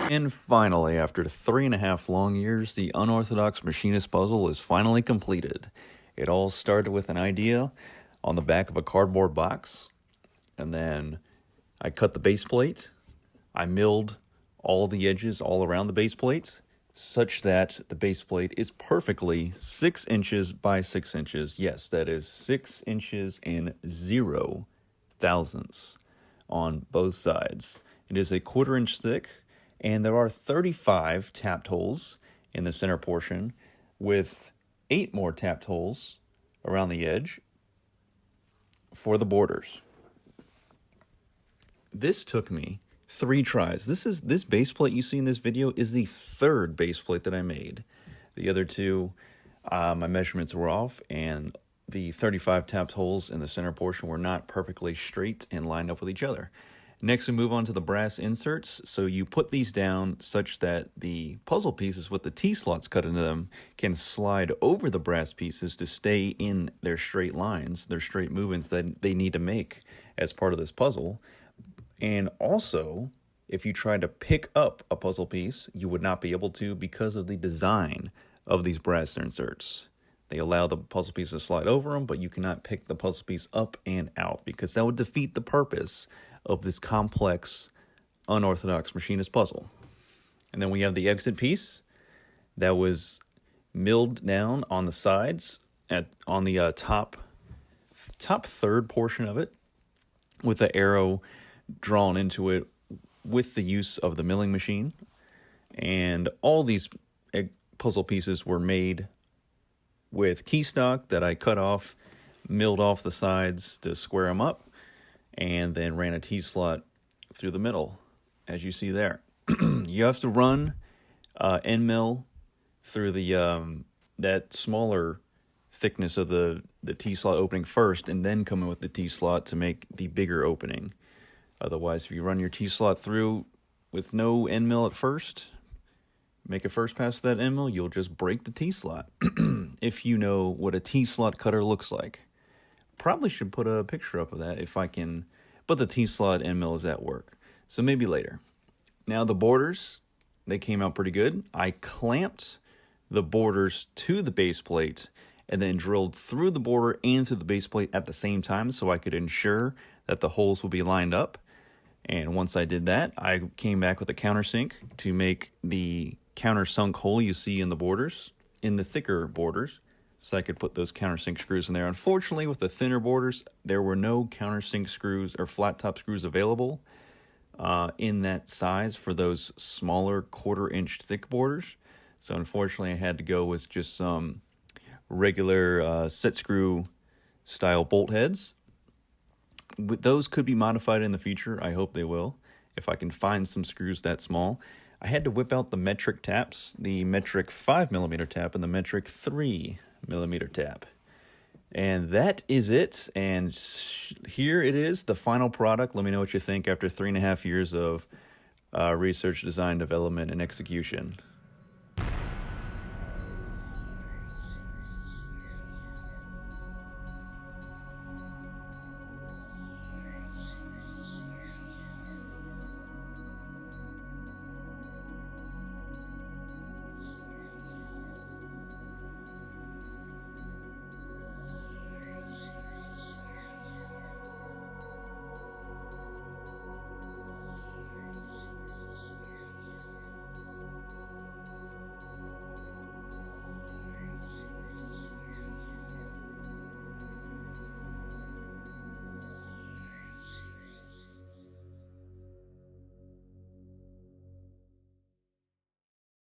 And finally, after 3.5 long years, the Unorthodox Machinist puzzle is finally completed. It all started with an idea on the back of a cardboard box, and then I cut the base plate. I milled all the edges all around the base plates such that the base plate is perfectly 6 inches by 6 inches. Yes, that is 6 inches and 0 thousandths on both sides. It is a 1/4 inch thick, and there are 35 tapped holes in the center portion with 8 more tapped holes around the edge for the borders. This took me 3 tries. This base plate you see in this video is the 3rd base plate that I made. The other 2, my measurements were off, and the 35 tapped holes in the center portion were not perfectly straight and lined up with each other. Next, we move on to the brass inserts. So you put these down such that the puzzle pieces with the T-slots cut into them can slide over the brass pieces to stay in their straight lines, their straight movements that they need to make as part of this puzzle. And also, if you try to pick up a puzzle piece, you would not be able to because of the design of these brass inserts. They allow the puzzle piece to slide over them, but you cannot pick the puzzle piece up and out because that would defeat the purpose of this complex, unorthodox machinist puzzle. And then we have the exit piece that was milled down on the sides on the top 3rd portion of it with the arrow drawn into it with the use of the milling machine. And all these puzzle pieces were made with key stock that I cut off, milled off the sides to square them up, and then ran a T-slot through the middle, as you see there. You have to run end mill through the that smaller thickness of the T-slot opening first, and then come in with the T-slot to make the bigger opening. Otherwise, if you run your T-slot through with no end mill at first, make a first pass with that end mill, you'll just break the T-slot. If you know what a T-slot cutter looks like. Probably should put a picture up of that if I can, but the T-slot end mill is at work, so maybe later. Now the borders, they came out pretty good. I clamped the borders to the base plate and then drilled through the border and through the base plate at the same time so I could ensure that the holes would be lined up. And once I did that, I came back with a countersink to make the countersunk hole you see in the borders, in the thicker borders, so I could put those countersink screws in there. Unfortunately, with the thinner borders, there were no countersink screws or flat top screws available in that size for those smaller 1/4 inch thick borders. So unfortunately, I had to go with just some regular set screw style bolt heads. Those could be modified in the future. I hope they will, if I can find some screws that small. I had to whip out the metric taps, the metric 5mm tap and the metric 3mm tap. And that is it. And here it is, the final product. Let me know what you think after 3.5 years of research, design, development, and execution.